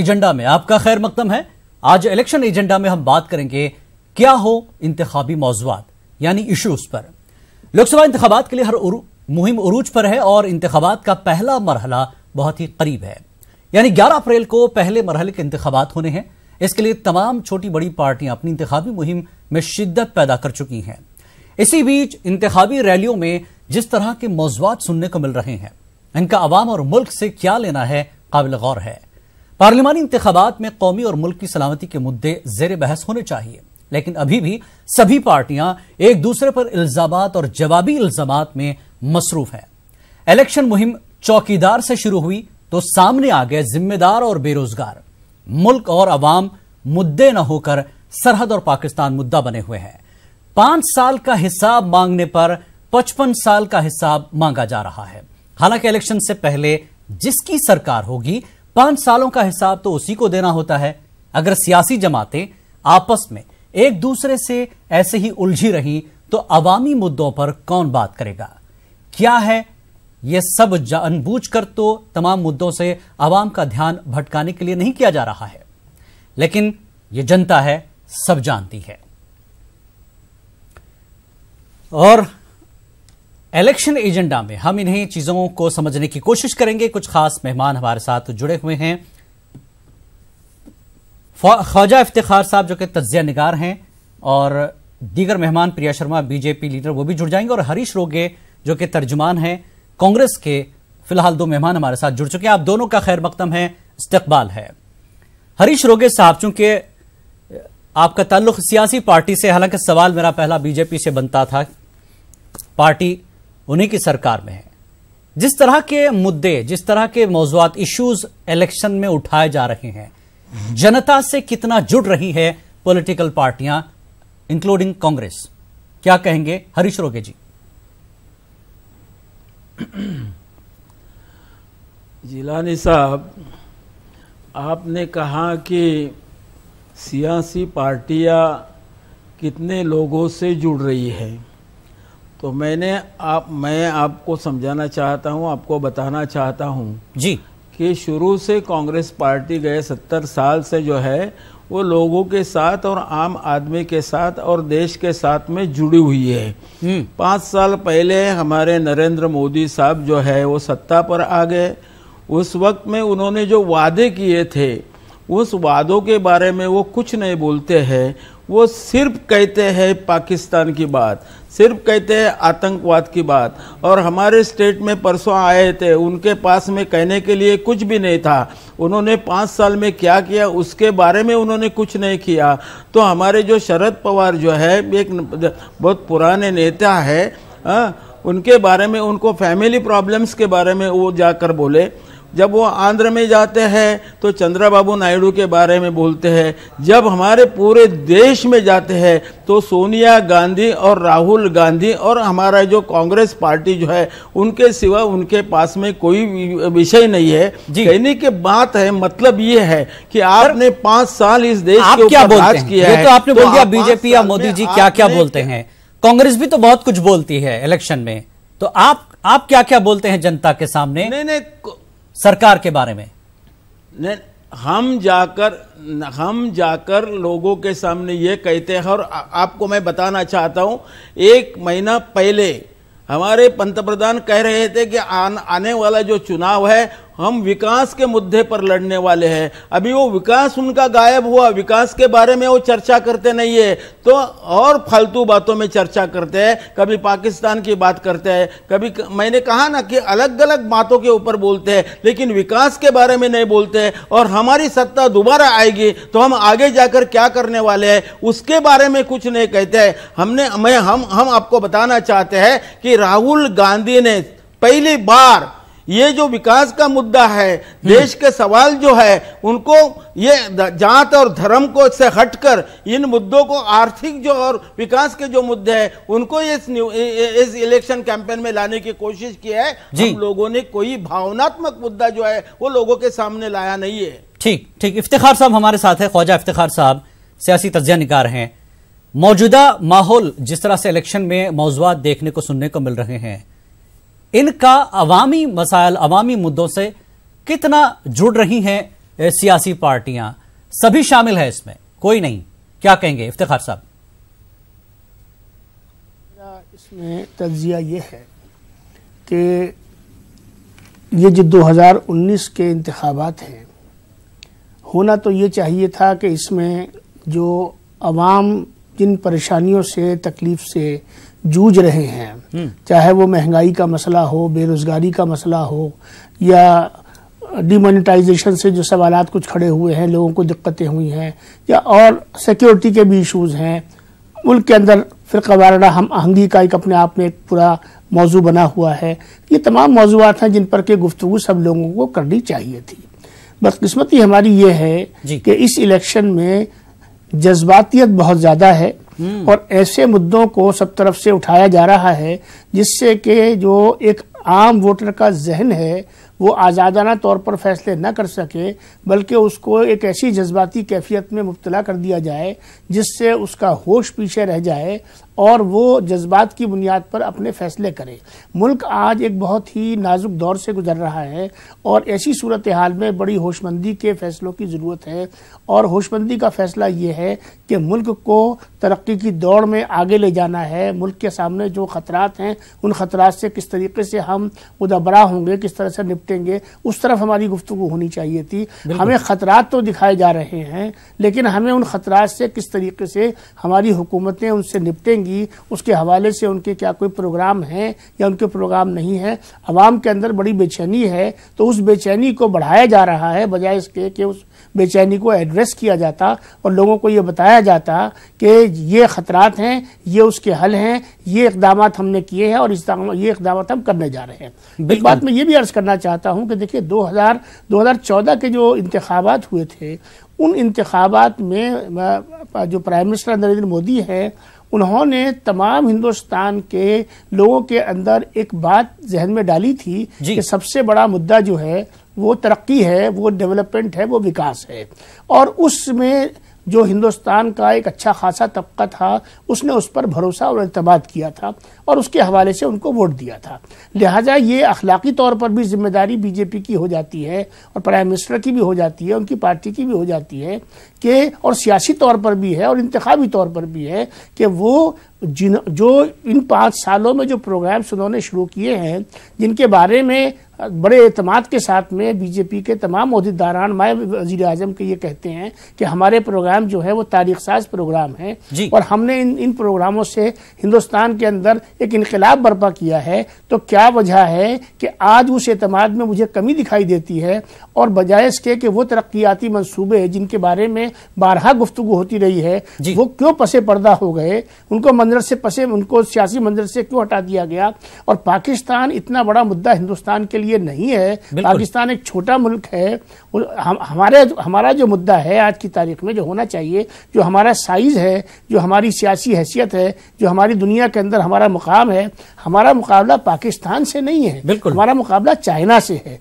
Agenda में आपका खैर मकदम है। आज इलेक्शन एजेंडा में हम बात करेंगे क्या हो इंतखाबी मौज़ूआत यानी इश्यूज पर। लोकसभा इंतखाबात के लिए हर मुहिम उरूज पर है और इंतखाबात का पहला मरहला बहुत ही करीब है, यानी 11 अप्रैल को पहले मरहले के इंतखाबात होने हैं। इसके लिए तमाम छोटी बड़ी पार्टियां अपनी इंतखाबी मुहिम में शिद्दत पैदा कर चुकी हैं। इसी बीच इंतखाबी रैलियों में जिस तरह के मौज़ूआत सुनने को मिल रहे हैं, इनका अवाम और मुल्क से क्या लेना है काबिल गौर है। पार्लिमानी इंतखाबात में कौमी और मुल्क की सलामती के मुद्दे जेर बहस होने चाहिए, लेकिन अभी भी सभी पार्टियां एक दूसरे पर इल्जामात और जवाबी इल्जामात में मसरूफ हैं। इलेक्शन मुहिम चौकीदार से शुरू हुई तो सामने आ गए जिम्मेदार और बेरोजगार। मुल्क और अवाम मुद्दे न होकर सरहद और पाकिस्तान मुद्दा बने हुए हैं। 5 साल का हिसाब मांगने पर 55 साल का हिसाब मांगा जा रहा है। हालांकि इलेक्शन से पहले जिसकी सरकार होगी 5 सालों का हिसाब तो उसी को देना होता है। अगर सियासी जमातें आपस में एक दूसरे से ऐसे ही उलझी रही तो अवामी मुद्दों पर कौन बात करेगा? क्या है यह सब जानबूझकर तो तमाम मुद्दों से अवाम का ध्यान भटकाने के लिए नहीं किया जा रहा है, लेकिन यह जनता है, सब जानती है। और इलेक्शन एजेंडा में हम इन्हीं चीजों को समझने की कोशिश करेंगे। कुछ खास मेहमान हमारे साथ जुड़े हुए हैं। ख्वाजा इफ्तिखार साहब जो कि तज्जिया निगार हैं, और दीगर मेहमान प्रिया शर्मा बीजेपी लीडर वो भी जुड़ जाएंगे, और हरीश रोगे जो कि तर्जुमान हैं कांग्रेस के। फिलहाल 2 मेहमान हमारे साथ जुड़ चुके हैं। आप दोनों का खैर मकदम है, इस्तकबाल है। हरीश रोगे साहब, चूंकि आपका ताल्लुक सियासी पार्टी से, हालांकि सवाल मेरा पहला बीजेपी से बनता था, पार्टी उन्हीं की सरकार में है। जिस तरह के मुद्दे, जिस तरह के मौज़ूआत इश्यूज इलेक्शन में उठाए जा रहे हैं, जनता से कितना जुड़ रही है पॉलिटिकल पार्टियां इंक्लूडिंग कांग्रेस, क्या कहेंगे हरीश रोगे जी? जिलानी साहब, आपने कहा कि सियासी पार्टियां कितने लोगों से जुड़ रही है, तो मैं आपको समझाना चाहता हूं, आपको बताना चाहता हूं जी कि शुरू से कांग्रेस पार्टी गए 70 साल से जो है वो लोगों के साथ और आम आदमी के साथ और देश के साथ में जुड़ी हुई है। 5 साल पहले हमारे नरेंद्र मोदी साहब जो है वो सत्ता पर आ गए। उस वक्त में उन्होंने जो वादे किए थे उस वादों के बारे में वो कुछ नहीं बोलते हैं। वो सिर्फ कहते हैं पाकिस्तान की बात, सिर्फ कहते हैं आतंकवाद की बात। और हमारे स्टेट में परसों आए थे, उनके पास में कहने के लिए कुछ भी नहीं था। उन्होंने 5 साल में क्या किया उसके बारे में उन्होंने कुछ नहीं किया। तो हमारे जो शरद पवार जो है एक बहुत पुराने नेता है, उनके बारे में, उनको फैमिली प्रॉब्लम्स के बारे में वो जाकर बोले। जब वो आंध्र में जाते हैं तो चंद्रबाबू नायडू के बारे में बोलते हैं। जब हमारे पूरे देश में जाते हैं तो सोनिया गांधी और राहुल गांधी और हमारा जो कांग्रेस पार्टी जो है उनके सिवा उनके पास में कोई विषय नहीं है। कहने की बात है, मतलब ये है कि आपने 5 साल इस देश के ऊपर राज किया है। ये तो आपने बोल दिया बीजेपी या मोदी जी क्या क्या बोलते हैं। कांग्रेस भी तो बहुत कुछ बोलती है इलेक्शन में, तो आप क्या क्या बोलते हैं जनता के सामने? नहीं, सरकार के बारे में नहीं, हम जाकर लोगों के सामने ये कहते हैं। और आपको मैं बताना चाहता हूं, 1 महीना पहले हमारे पंतप्रधान कह रहे थे कि आने वाला जो चुनाव है हम विकास के मुद्दे पर लड़ने वाले हैं। अभी वो विकास उनका गायब हुआ, विकास के बारे में वो चर्चा करते नहीं है, तो और फालतू बातों में चर्चा करते हैं। कभी पाकिस्तान की बात करते हैं, कभी मैंने कहा ना कि अलग अलग बातों के ऊपर बोलते हैं, लेकिन विकास के बारे में नहीं बोलते हैं। और हमारी सत्ता दोबारा आएगी तो हम आगे जाकर क्या करने वाले हैं उसके बारे में कुछ नहीं कहते हैं। हम आपको बताना चाहते हैं कि राहुल गांधी ने पहली बार ये जो विकास का मुद्दा है, देश के सवाल जो है, उनको ये जात और धर्म को से हटकर इन मुद्दों को, आर्थिक जो और विकास के जो मुद्दे हैं उनको इस इलेक्शन कैंपेन में लाने की कोशिश की है। हम लोगों ने कोई भावनात्मक मुद्दा जो है वो लोगों के सामने लाया नहीं है। ठीक। इफ्तिखार साहब हमारे साथ है, ख्वाजा इफ्तिखार साहब सियासी तज्जिया निगार हैं। मौजूदा माहौल, जिस तरह से इलेक्शन में मौज़ूआत देखने को सुनने को मिल रहे हैं, इनका अवामी मसाइल, अवामी मुद्दों से कितना जुड़ रही हैं सियासी पार्टियां सभी शामिल है इसमें, कोई नहीं, क्या कहेंगे इफ्तिखार साहब? इसमें तज्जिया ये है कि ये जो 2019 के इंतखाबात हैं, होना तो ये चाहिए था कि इसमें जो अवाम जिन परेशानियों से, तकलीफ से जूझ रहे हैं, चाहे वो महंगाई का मसला हो, बेरोजगारी का मसला हो, या डिमोनेटाइजेशन से जो सवालात कुछ खड़े हुए हैं, लोगों को दिक्कतें हुई हैं, या और सिक्योरिटी के भी इशूज़ हैं, मुल्क के अंदर फ़िरक़ा वाराना हम आहंगी का एक अपने आप में एक पूरा मौजू बना हुआ है। ये तमाम मौजूआत हैं जिन पर के गुफ्तगू सब लोगों को करनी चाहिए थी। बदकिस्मती हमारी ये है कि इस इलेक्शन में जज्बातियत बहुत ज़्यादा है और ऐसे मुद्दों को सब तरफ से उठाया जा रहा है जिससे कि जो एक आम वोटर का जहन है वो आज़ादाना तौर पर फैसले न कर सके, बल्कि उसको एक ऐसी जज्बाती कैफियत में मुब्तला कर दिया जाए जिससे उसका होश पीछे रह जाए और वो जज्बात की बुनियाद पर अपने फैसले करे। मुल्क आज एक बहुत ही नाजुक दौर से गुजर रहा है और ऐसी सूरत हाल में बड़ी होशमंदी के फैसलों की ज़रूरत है। और होशमंदी का फैसला ये है कि मुल्क को तरक्की की दौड़ में आगे ले जाना है। मुल्क के सामने जो ख़तरात हैं, उन ख़तरात से किस तरीके से हम मुदबरा होंगे, किस तरह से निपटेंगे, उस तरफ हमारी गुफ्तगू होनी चाहिए थी। हमें ख़तरात तो दिखाए जा रहे हैं, लेकिन हमें उन ख़तरात से किस तरीके से हमारी हुकूमतें उनसे निपटेंगी, उसके हवाले से उनके क्या कोई प्रोग्राम हैं या उनके प्रोग्राम नहीं है। अवाम के अंदर बड़ी बेचैनी है, तो उस बेचैनी को बढ़ाया जा रहा है बजाय इसके कि उस बेचैनी को एड्रेस किया जाता और लोगों को ये बताया जाता कि ये ख़तरात हैं, ये उसके हल हैं, ये इक़दाम हमने किए हैं और ये इक़दाम हम करने जा रहे हैं। एक बात मैं ये भी अर्ज़ करना चाहता हूँ कि देखिए 2014 के जो इंतखाबात हुए थे, उन इंतखाबात में जो प्राइम मिनिस्टर नरेंद्र मोदी है, उन्होंने तमाम हिंदुस्तान के लोगों के अंदर एक बात जहन में डाली थी कि सबसे बड़ा मुद्दा जो है वो तरक्की है, वो डेवलपमेंट है, वो विकास है। और उसमें जो हिंदुस्तान का एक अच्छा खासा तबका था, उसने उस पर भरोसा और एतमाद किया था और उसके हवाले से उनको वोट दिया था। लिहाजा ये अखलाकी तौर पर भी जिम्मेदारी बीजेपी की हो जाती है और प्राइम मिनिस्टर की भी हो जाती है, उनकी पार्टी की भी हो जाती है कि, और सियासी तौर पर भी है और इंतखाबी तौर पर भी है कि वो जो इन 5 सालों में जो प्रोग्राम्स उन्होंने शुरू किए हैं, जिनके बारे में बड़े एतमाद के साथ में बीजेपी के तमाम ओहदेदारान माय वज़ीर आज़म के ये कहते हैं कि हमारे प्रोग्राम जो है वो तारीख साज प्रोग्राम है और हमने इन प्रोग्रामों से हिंदुस्तान के अंदर एक इनकलाब बर्पा किया है। तो क्या वजह है कि आज उस एतमाद में मुझे कमी दिखाई देती है और बजाय इसके कि वो तरक्याती मंसूबे जिनके बारे में बारहा गुफ्तगू होती रही है वो क्यों पसे पर्दा हो गए, उनको सियासी मंजर से क्यों हटा दिया गया। और पाकिस्तान इतना बड़ा मुद्दा हिंदुस्तान के लिए नहीं है, पाकिस्तान एक छोटा मुल्क है। हमारा जो मुद्दा है आज की तारीख में जो होना चाहिए, जो हमारा साइज है, जो हमारी सियासी हैसियत है, जो हमारी दुनिया के अंदर हमारा मुकाम है, हमारा मुकाबला पाकिस्तान से नहीं है, हमारा मुकाबला चाइना से है।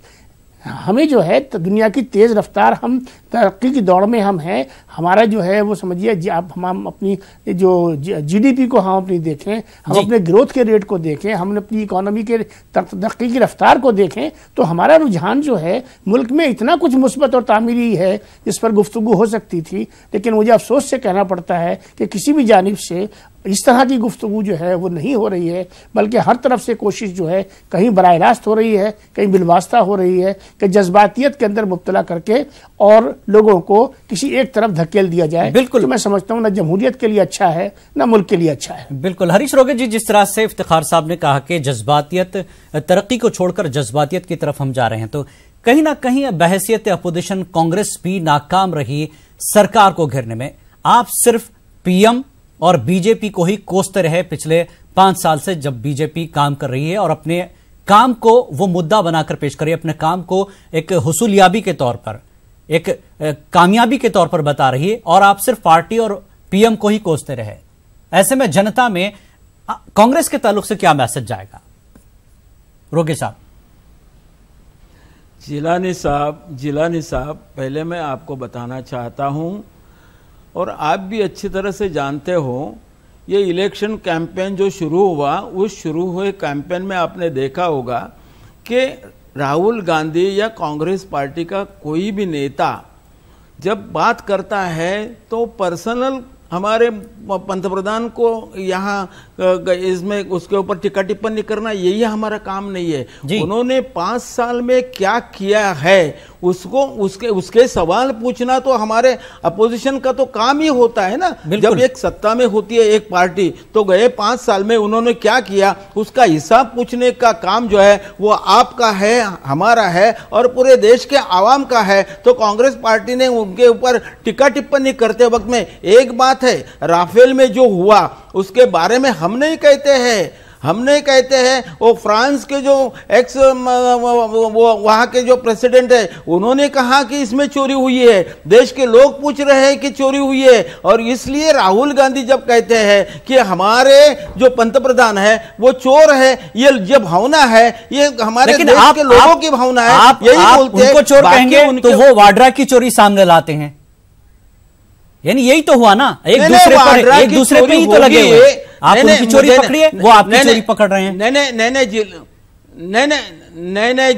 हमें जो है दुनिया की तेज रफ्तार, हम तरक्की की दौड़ में हम हैं। हमारा जो है वो समझिए, आप हम अपनी जो जीडीपी को हम अपनी देखें, हम अपने ग्रोथ के रेट को देखें, हम अपनी इकोनॉमी के तरक्की की रफ्तार को देखें, तो हमारा रुझान जो है मुल्क में इतना कुछ मुस्बत और तामीरी है जिस पर गुफ्तगू हो सकती थी। लेकिन मुझे अफसोस से कहना पड़ता है कि किसी भी जानिब से इस तरह की गुफ्तगू जो है वो नहीं हो रही है, बल्कि हर तरफ से कोशिश जो है कहीं बराह रास्त हो रही है, कहीं बिलवास्ता हो रही है कि जज्बातियत के अंदर मुब्तला करके और लोगों को किसी एक तरफ धकेल दिया जाए। बिल्कुल, तो मैं समझता हूँ ना जमहूरियत के लिए अच्छा है ना मुल्क के लिए अच्छा है। बिल्कुल हरीश रोगे जी, जिस तरह से इफ्तिखार साहब ने कहा कि जज्बातियत, तरक्की को छोड़कर जज्बातियत की तरफ हम जा रहे हैं, तो कहीं ना कहीं बहैसियत अपोजिशन कांग्रेस भी नाकाम रही सरकार को घेरने में। आप सिर्फ पीएम और बीजेपी को ही कोसते रहे पिछले 5 साल से, जब बीजेपी काम कर रही है और अपने काम को वो मुद्दा बनाकर पेश कर रही है, अपने काम को एक हुसूलियाबी के तौर पर, एक कामयाबी के तौर पर बता रही है, और आप सिर्फ पार्टी और पीएम को ही कोसते रहे। ऐसे में जनता में कांग्रेस के ताल्लुक से क्या मैसेज जाएगा? रोगे साहब। जिलानी साहब, पहले मैं आपको बताना चाहता हूं और आप भी अच्छी तरह से जानते हो, ये इलेक्शन कैंपेन जो शुरू हुआ, उस शुरू हुए कैंपेन में आपने देखा होगा कि राहुल गांधी या कांग्रेस पार्टी का कोई भी नेता जब बात करता है तो पर्सनल हमारे पंतप्रधान को यहाँ इसमें उसके ऊपर टीका टिप्पणी करना यही हमारा काम नहीं है। उन्होंने 5 साल में क्या किया है उसको उसके सवाल पूछना तो हमारे अपोजिशन का तो काम ही होता है ना। जब एक सत्ता में होती है एक पार्टी तो गए 5 साल में उन्होंने क्या किया उसका हिसाब पूछने का काम जो है वो आपका है, हमारा है और पूरे देश के आवाम का है। तो कांग्रेस पार्टी ने उनके ऊपर टीका टिप्पणी करते वक्त में एक बात है, राफेल में जो हुआ उसके बारे में हम नहीं कहते हैं वो फ्रांस के जो एक्स वो वहां के जो प्रेसिडेंट है उन्होंने कहा कि इसमें चोरी हुई है, देश के लोग पूछ रहे हैं कि चोरी हुई है। और इसलिए राहुल गांधी जब कहते हैं कि हमारे जो पंतप्रधान है वो चोर है, ये जो भावना है ये हमारे देश के लोगों की भावना है। यही बोलते हैं चोर कहेंगे तो वो वाड्रा की चोरी सामने लाते हैं, यानी यही तो हुआ ना, एक दूसरे पे ही तो लगे हुए। आप उनकी चोरी पकड़िए, वो आपकी चोरी पकड़ रहे हैं। नहीं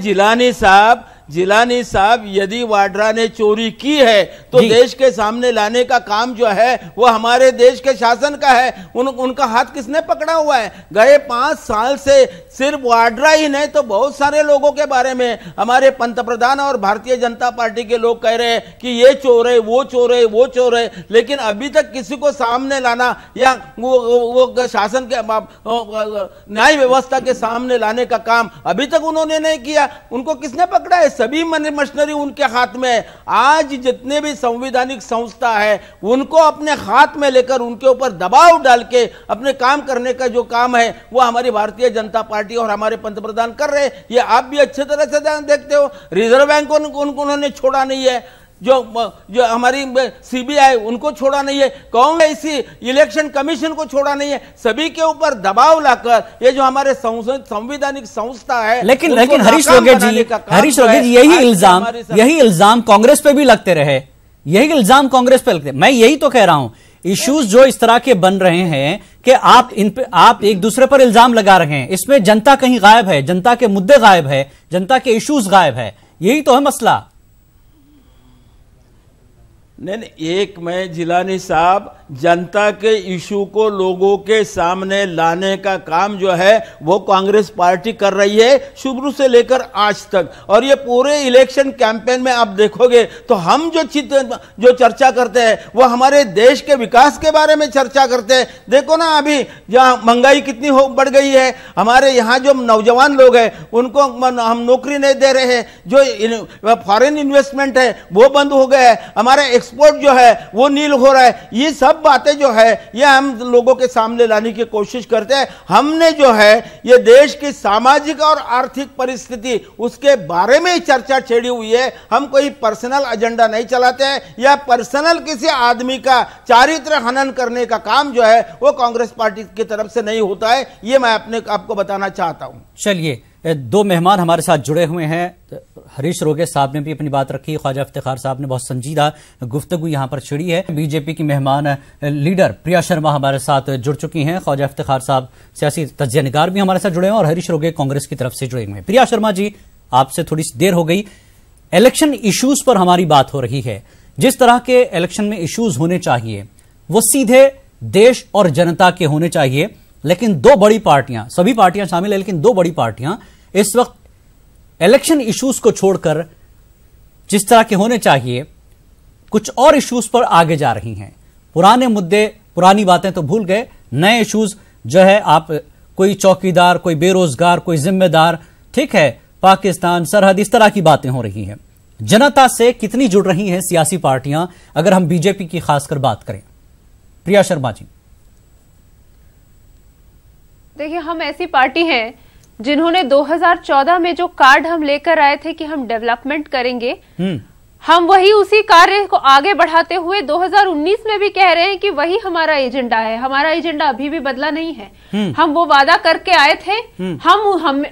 जिलानी साहब यदि वाड्रा ने चोरी की है तो देश के सामने लाने का काम जो है वो हमारे देश के शासन का है। उनका हाथ किसने पकड़ा हुआ है? गए 5 साल से सिर्फ वाड्रा ही नहीं तो बहुत सारे लोगों के बारे में हमारे पंतप्रधान और भारतीय जनता पार्टी के लोग कह रहे हैं कि ये चोर है, वो चोर है, वो चोर है, लेकिन अभी तक किसी को सामने लाना या वो शासन के न्याय व्यवस्था के सामने लाने का काम अभी तक उन्होंने नहीं किया। उनको किसने पकड़ा है? सभी मशीनरी उनके हाथ में है। आज जितने भी संवैधानिक संस्था है उनको अपने हाथ में लेकर उनके ऊपर दबाव डाल के अपने काम करने का जो काम है वो हमारी भारतीय जनता पार्टी और हमारे पंतप्रधान कर रहे हैं। ये आप भी अच्छे तरह से देखते हो। रिजर्व बैंक को उन्होंने छोड़ा नहीं है, जो हमारी सीबीआई उनको छोड़ा नहीं है, कांग्रेस इलेक्शन कमीशन को छोड़ा नहीं है। सभी के ऊपर दबाव लाकर ये जो हमारे संवैधानिक संस्था है। लेकिन हरीश रोगे जी यही इल्जाम कांग्रेस पे भी लगते रहे, यही इल्जाम कांग्रेस पे लगते। मैं यही तो कह रहा हूं, इश्यूज जो इस तरह के बन रहे हैं कि आप एक दूसरे पर इल्जाम लगा रहे हैं, इसमें जनता कहीं गायब है, जनता के मुद्दे गायब है, जनता के इश्यूज गायब है। यही तो है मसला। नहीं, एक में जिलानी साहब जनता के इशू को लोगों के सामने लाने का काम जो है वो कांग्रेस पार्टी कर रही है शुरू से लेकर आज तक। और ये पूरे इलेक्शन कैंपेन में आप देखोगे तो हम जो चर्चा करते हैं वो हमारे देश के विकास के बारे में चर्चा करते हैं। देखो ना अभी जहां महंगाई कितनी बढ़ गई है, हमारे यहाँ जो नौजवान लोग हैं उनको हम नौकरी नहीं दे रहे हैं, जो फॉरेन इन्वेस्टमेंट है वो बंद हो गया है, हमारे एक्सपोर्ट जो है वो नील हो रहा है। ये सब बातें जो है ये हम लोगों के सामने लाने की कोशिश करते हैं। हमने जो है ये देश की सामाजिक और आर्थिक परिस्थिति उसके बारे में चर्चा छेड़ी हुई है। हम कोई पर्सनल एजेंडा नहीं चलाते हैं या पर्सनल किसी आदमी का चारित्र हनन करने का काम जो है वो कांग्रेस पार्टी की तरफ से नहीं होता है। ये मैं आपको बताना चाहता हूं। चलिए, 2 मेहमान हमारे साथ जुड़े हुए हैं। हरीश रोगे साहब ने भी अपनी बात रखी, ख्वाजा इफ्तिखार साहब ने बहुत संजीदा गुफ्तगू यहां पर छिड़ी है। बीजेपी की मेहमान लीडर प्रिया शर्मा हमारे साथ जुड़ चुकी हैं। ख्वाजा इफ्तिखार साहब सियासी तज्जियानिगार भी हमारे साथ जुड़े हैं और हरीश रोगे कांग्रेस की तरफ से जुड़े हुए हैं। प्रिया शर्मा जी, आपसे थोड़ी सी देर हो गई, इलेक्शन इश्यूज पर हमारी बात हो रही है। जिस तरह के इलेक्शन में इश्यूज होने चाहिए वो सीधे देश और जनता के होने चाहिए, लेकिन 2 बड़ी पार्टियां, सभी पार्टियां शामिल है लेकिन 2 बड़ी पार्टियां इस वक्त इलेक्शन इश्यूज को छोड़कर जिस तरह के होने चाहिए कुछ और इश्यूज पर आगे जा रही हैं। पुराने मुद्दे, पुरानी बातें तो भूल गए, नए इश्यूज जो है, आप कोई चौकीदार, कोई बेरोजगार, कोई जिम्मेदार, ठीक है, पाकिस्तान, सरहद, इस तरह की बातें हो रही हैं। जनता से कितनी जुड़ रही हैं सियासी पार्टियां, अगर हम बीजेपी की खासकर बात करें? प्रिया शर्मा जी। देखिए, हम ऐसी पार्टी हैं जिन्होंने 2014 में जो कार्ड हम लेकर आए थे कि हम डेवलपमेंट करेंगे, हम वही उसी कार्य को आगे बढ़ाते हुए 2019 में भी कह रहे हैं कि वही हमारा एजेंडा है। हमारा एजेंडा अभी भी बदला नहीं है। हम वो वादा करके आए थे।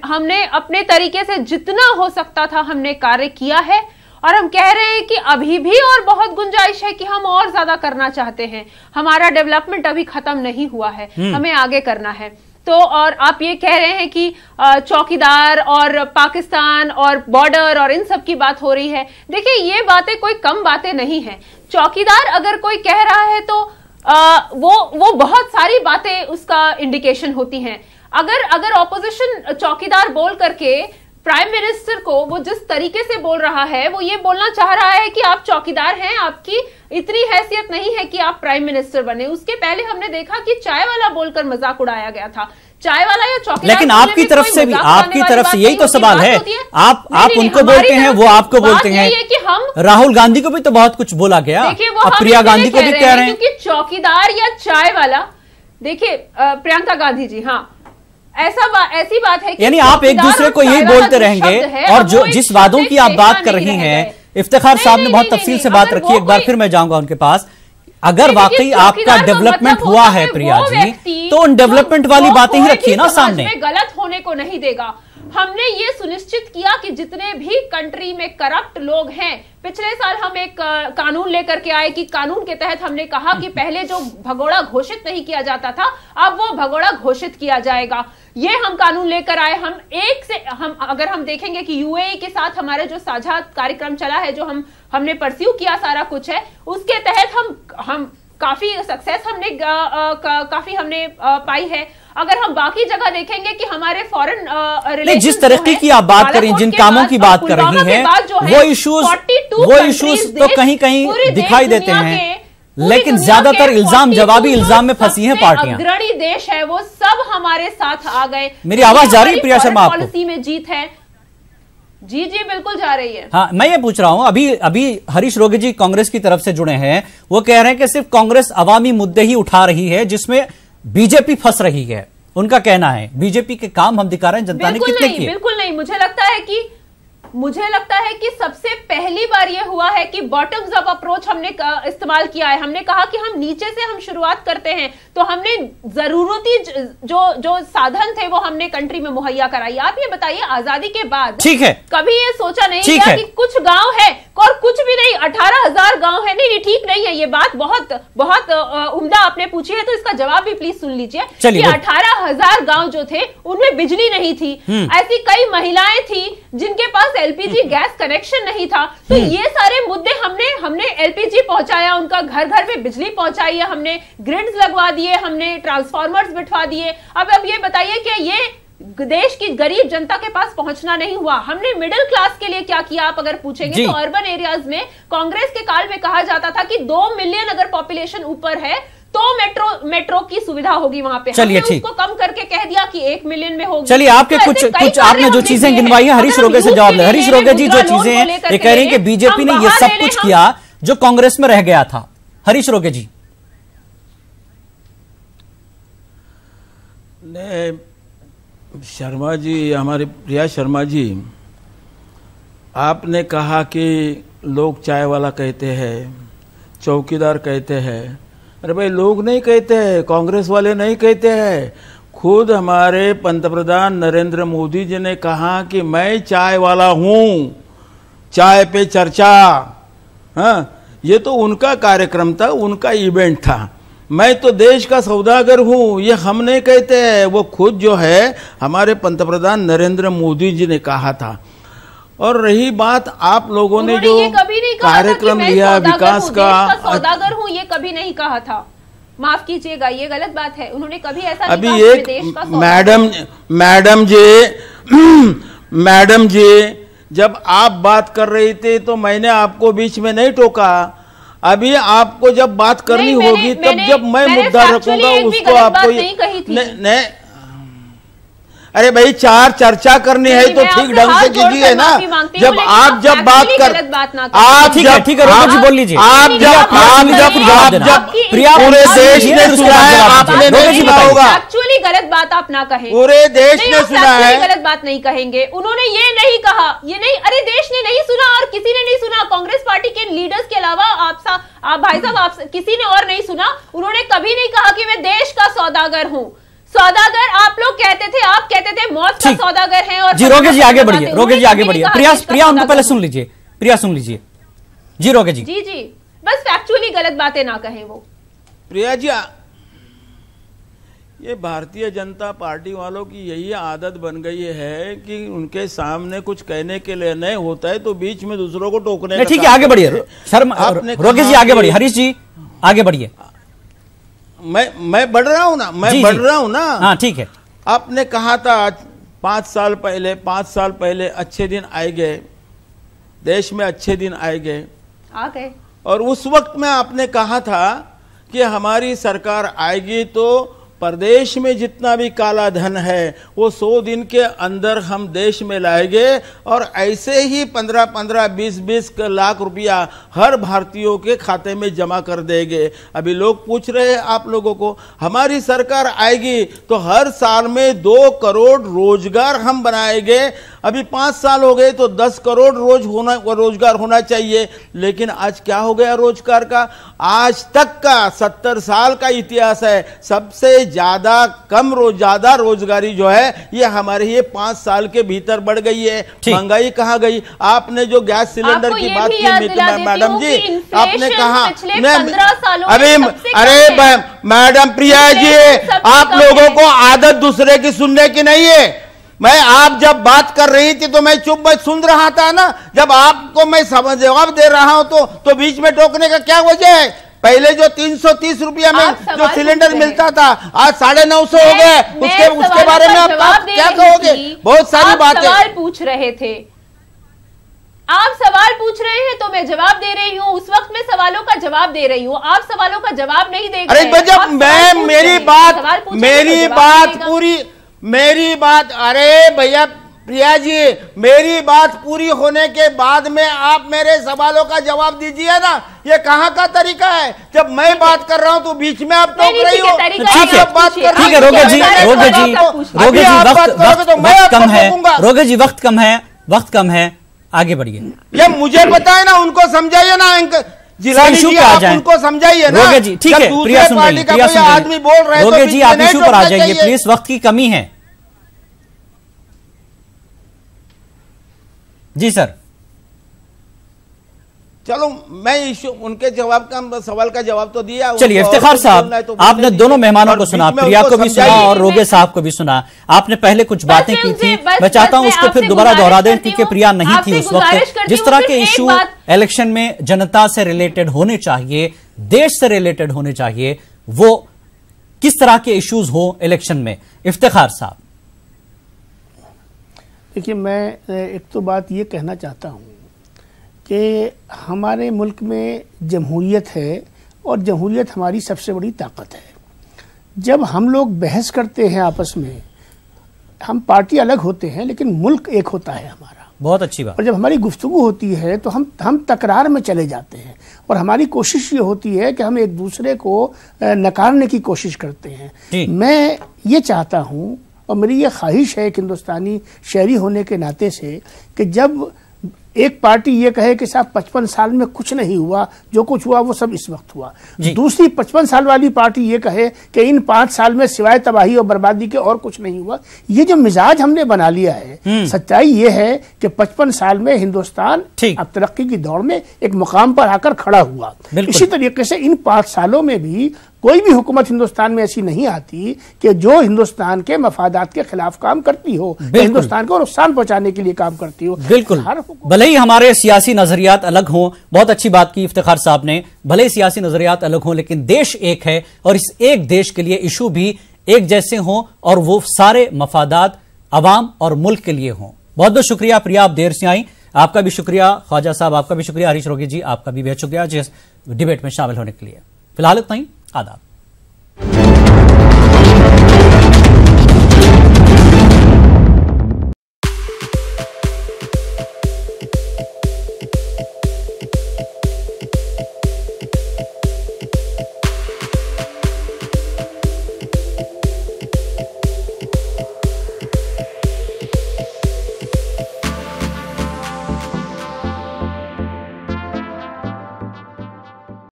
हमने अपने तरीके से जितना हो सकता था हमने कार्य किया है और हम कह रहे हैं कि अभी भी और बहुत गुंजाइश है कि हम और ज्यादा करना चाहते हैं। हमारा डेवलपमेंट अभी खत्म नहीं हुआ है, हमें आगे करना है। तो और आप ये कह रहे हैं कि चौकीदार और पाकिस्तान और बॉर्डर और इन सब की बात हो रही है। देखिए, ये बातें कोई कम बातें नहीं है। चौकीदार अगर कोई कह रहा है तो वो बहुत सारी बातें उसका इंडिकेशन होती हैं। अगर ऑपोजिशन चौकीदार बोल करके प्राइम मिनिस्टर को वो जिस तरीके से बोल रहा है, वो ये बोलना चाह रहा है कि आप चौकीदार हैं, आपकी इतनी हैसियत नहीं है कि आप प्राइम मिनिस्टर बने। उसके पहले हमने देखा कि चाय वाला बोलकर मजाक उड़ाया गया था। चाय वाला या चौकीदार, लेकिन आपकी तरफ से भी, आपकी तरफ से यही तो सवाल है। आप उनको बोलते हैं, वो आपको बोलते हैं। कि हम राहुल गांधी को भी तो बहुत कुछ बोला गया, अब प्रिया गांधी को भी कह रहे हैं। क्योंकि चौकीदार या चाय वाला, देखिए प्रियंका गांधी जी, हाँ ऐसी बात है कि यानी आप एक दूसरे को यही बोलते रहेंगे। और जो जिस वादों की आप बात कर रही हैं, इफ्तिखार साहब ने बहुत तफसील से बात रखी। एक बार फिर मैं जाऊंगा उनके पास। अगर वाकई आपका डेवलपमेंट हुआ है प्रिया जी, तो उन डेवलपमेंट वाली बातें ही रखिए ना सामने। गलत होने को नहीं देगा। हमने ये सुनिश्चित किया कि जितने भी कंट्री में करप्ट लोग हैं, पिछले साल हम एक कानून लेकर के आए कि कानून के तहत हमने कहा कि पहले जो भगोड़ा घोषित नहीं किया जाता था, अब वो भगोड़ा घोषित किया जाएगा। ये हम कानून लेकर आए। हम अगर हम देखेंगे कि यूएई के साथ हमारे जो साझा कार्यक्रम चला है, जो हमने परस्यू किया, सारा कुछ है, उसके तहत हम काफी सक्सेस काफी हमने पाई है। अगर हम बाकी जगह देखेंगे कि हमारे फॉरेन रिलेशन, जिस तरक्की की आप बात कर रही हैं, जिन कामों की बात कर रही हैं, वो इश्यूज तो कहीं कहीं दिखाई देते हैं, लेकिन ज्यादातर इल्जाम, जवाबी इल्जाम में फंसी हैं पार्टियां। अग्रणी देश है, वो सब हमारे साथ आ गए। मेरी आवाज जा रही है प्रिया शर्मा आपको? पॉलिसी में जीत है। जी बिल्कुल जा रही है। हाँ, मैं ये पूछ रहा हूं, अभी हरीश रोगे जी कांग्रेस की तरफ से जुड़े हैं, वो कह रहे हैं कि सिर्फ कांग्रेस अवामी मुद्दे ही उठा रही है जिसमें बीजेपी फंस रही है। उनका कहना है बीजेपी के काम हम दिखा रहे हैं, जनता ने कितने किए। बिल्कुल नहीं। मुझे लगता है कि सबसे पहली बार यह हुआ है कि बॉटम्स अप अप्रोच हमने इस्तेमाल किया है। हमने कहा कि हम नीचे से हम शुरुआत करते हैं, तो हमने जरूरती जो साधन थे वो हमने कंट्री में मुहैया कराई। आप ये बताइए, आजादी के बाद ठीक है, कभी ये सोचा नहीं गया कि कुछ गांव है और कुछ भी नहीं, 18,000 गांव है। नहीं, ठीक नहीं है ये बात। बहुत उम्दा आपने पूछी है, तो इसका जवाब भी प्लीज सुन लीजिए कि 18,000 गांव जो थे उनमें बिजली नहीं थी। ऐसी कई महिलाएं थी जिनके पास एलपीजी गैस कनेक्शन नहीं था। तो ये सारे मुद्दे हमने एलपीजी पहुंचाया, उनका घर घर में बिजली पहुंचाई है, हमने ग्रिड्स लगवा दिए, हमने ट्रांसफार्मर्स बिठवा दिए। अब ये बताइए कि ये देश की गरीब जनता के पास पहुंचना नहीं हुआ। हमने मिडिल क्लास के लिए क्या किया, आप अगर पूछेंगे तो अर्बन एरियाज में कांग्रेस के काल में कहा जाता था कि 2 मिलियन अगर पॉपुलेशन ऊपर है तो मेट्रो की सुविधा होगी वहां पे। चलिए, हमने उसको कम करके कह दिया कि 1 मिलियन में होगी। चलिए, आपके कुछ आपने जो चीजें गिनवाई है, हरीश रोगे से जवाब ले। हरीश रोगे जी, जो चीजें ये कह रही हैं कि बीजेपी ने ये सब कुछ किया जो कांग्रेस में रह गया था। हरीश रोगे जी। शर्मा जी, हमारे प्रिया शर्मा जी, आपने कहा कि लोग चाय वाला कहते हैं, चौकीदार कहते हैं। अरे भाई, लोग नहीं कहते हैं, कांग्रेस वाले नहीं कहते हैं। खुद हमारे पंतप्रधान नरेंद्र मोदी जी ने कहा कि मैं चाय वाला हूं, चाय पे चर्चा। हाँ, ये तो उनका कार्यक्रम था, उनका इवेंट था। मैं तो देश का सौदागर हूं, ये हम नहीं कहते हैं, वो खुद जो है हमारे पंतप्रधान नरेंद्र मोदी जी ने कहा था। और रही बात आप लोगों ने जो कार्यक्रम लिया विकास का, सौदागर हूं, ये कभी नहीं कहा था। माफ कीजिएगा, ये गलत बात है। उन्होंने कभी ऐसा अभी नहीं कहा। एक देश का मैडम जी जब आप बात कर रही थे तो मैंने आपको बीच में नहीं टोका। अभी आपको जब बात करनी होगी तब जब मैं मुद्दा रखूंगा उसको आपको नहीं। अरे भाई, चर्चा करनी है तो ठीक ढंग से कीजिए ना। जब बात कर, आप ठीक है रोगे जी बोल लीजिए। आप जब पूरे देश ने सुना है, आपने नहीं सुना होगा। एक्चुअली गलत बात आप ना कहें। पूरे देश ने सुना है, गलत बात नहीं कहेंगे। उन्होंने ये नहीं कहा, ये नहीं, अरे देश ने नहीं सुना और किसी ने नहीं सुना। कांग्रेस पार्टी के लीडर्स के अलावा आप भाई साहब, आप किसी ने और नहीं सुना। उन्होंने कभी नहीं कहा कि मैं देश का सौदागर हूं। सौदागर आप लोग कहते थे, आप कहते थे मौत का सौदागर है। और जी रोगे जी आगे बढ़िए, रोगे जी आगे बढ़िए। प्रिया उनको पहले सुन लीजिए, प्रिया सुन लीजिए। जी रोगे जी। जी बस फैक्चुअली गलत बातें ना कहें वो। प्रिया जी, ये भारतीय जनता पार्टी वालों की यही आदत बन गई है कि उनके सामने कुछ कहने के लिए नहीं होता है तो बीच में दूसरों को टोकने का। ठीक है, आगे बढ़िए शर्मा, रोकेश जी आगे बढ़िए, हरीश जी आगे बढ़िए। मैं बढ़ रहा हूं ना, मैं बढ़ रहा हूं ना। हाँ ठीक है। आपने कहा था 5 साल पहले अच्छे दिन आए गए, देश में अच्छे दिन आए गए, आ गए। और उस वक्त में आपने कहा था कि हमारी सरकार आएगी तो प्रदेश में जितना भी काला धन है वो 100 दिन के अंदर हम देश में लाएंगे और ऐसे ही 15-15, 20-20 लाख रुपया हर भारतीयों के खाते में जमा कर देंगे। अभी लोग पूछ रहे हैं आप लोगों को, हमारी सरकार आएगी तो हर साल में 2 करोड़ रोजगार हम बनाएंगे। अभी 5 साल हो गए तो 10 करोड़ रोजगार होना चाहिए, लेकिन आज क्या हो गया रोजगार का? आज तक का 70 साल का इतिहास है, सबसे ज्यादा रोजगारी जो है ये हमारे ये 5 साल के भीतर बढ़ गई है। महंगाई कहाँ गई? आपने जो गैस सिलेंडर की बात की मैडम जी, आपने कहा अरे मैडम प्रिया जी, आप लोगों को आदत दूसरे की सुनने की नहीं है। मैं आप जब बात कर रही थी तो मैं चुप सुन रहा था ना, जब आपको मैं जवाब दे रहा हूं तो बीच में टोकने का क्या वजह है? पहले जो 330 रुपया में जो सिलेंडर मिलता था आज 950 हो गए, उसके बारे में आप क्या कहोगे? बहुत सारी बातें सवाल पूछ रहे थे, आप सवाल पूछ रहे हैं तो मैं जवाब दे रही हूँ। उस वक्त मैं सवालों का जवाब दे रही हूँ, आप सवालों का जवाब नहीं दे रहे। अरे जब मैं मेरी बात अरे भैया प्रिया जी, मेरी बात पूरी होने के बाद में आप मेरे सवालों का जवाब दीजिए ना। ये कहाँ का तरीका है? जब मैं बात कर रहा हूँ तो बीच में आप टोक रही हो। ठीक है रोगे जी, वक्त कम है, आगे बढ़िए। ये मुझे पता है ना, उनको समझाइए ना, जिलानी जी आप उनको समझाइए ना। रोगे जी ठीक है, प्रिया सुन रही है, आदमी बोल रहे हैं रोगे जी आप इशू पर आ जाइए प्लीज, वक्त की कमी है। जी सर। चलो मैं उनके सवाल का जवाब तो दिया। चलिए इफ्तिखार साहब, आपने दोनों मेहमानों को सुना, प्रिया को भी सुना और रोगे साहब को भी सुना। आपने पहले कुछ बातें की थी, मैं चाहता हूं उसको फिर दोबारा दोहरा दें क्योंकि प्रिया नहीं थी उस वक्त। जिस तरह के इशू इलेक्शन में जनता से रिलेटेड होने चाहिए, देश से रिलेटेड होने चाहिए, वो किस तरह के इश्यूज हो इलेक्शन में? इफ्तिखार साहब। देखिए, मैं एक तो बात ये कहना चाहता हूँ कि हमारे मुल्क में जमहूरियत है और जमहूरियत हमारी सबसे बड़ी ताकत है। जब हम लोग बहस करते हैं आपस में, हम पार्टी अलग होते हैं लेकिन मुल्क एक होता है हमारा। बहुत अच्छी बात। और जब हमारी गुफ्तगू होती है तो हम तकरार में चले जाते हैं और हमारी कोशिश ये होती है कि हम एक दूसरे को नकारने की कोशिश करते हैं। मैं ये चाहता हूँ और मेरी ये ख्वाहिश है एक हिंदुस्तानी शहरी होने के नाते से कि जब एक पार्टी ये कहे कि साहब 55 साल में कुछ नहीं हुआ, जो कुछ हुआ वो सब इस वक्त हुआ, दूसरी 55 साल वाली पार्टी ये कहे कि इन 5 साल में सिवाय तबाही और बर्बादी के और कुछ नहीं हुआ। ये जो मिजाज हमने बना लिया है, सच्चाई ये है कि 55 साल में हिंदुस्तान अब तरक्की की दौड़ में एक मुकाम पर आकर खड़ा हुआ। इसी तरीके से इन 5 सालों में भी कोई भी हुकूमत हिंदुस्तान में ऐसी नहीं आती कि जो हिंदुस्तान के मफादात के खिलाफ काम करती हो, हिंदुस्तान को नुकसान पहुंचाने के लिए काम करती हो। बिल्कुल, भले ही हमारे सियासी नजरियात अलग हों, बहुत अच्छी बात की इफ्तिखार साहब ने, भले ही सियासी नजरियात अलग हों लेकिन देश एक है और इस एक देश के लिए इशू भी एक जैसे हों और वो सारे मफादात अवाम और मुल्क के लिए हों। बहुत बहुत शुक्रिया प्रिया, आप देर से आई, आपका भी शुक्रिया ख्वाजा साहब, आपका भी शुक्रिया, हरीश रोगी जी आपका भी बेहद शुक्रिया जिस डिबेट में शामिल होने के लिए। फिलहाल इतना ही, आदाब।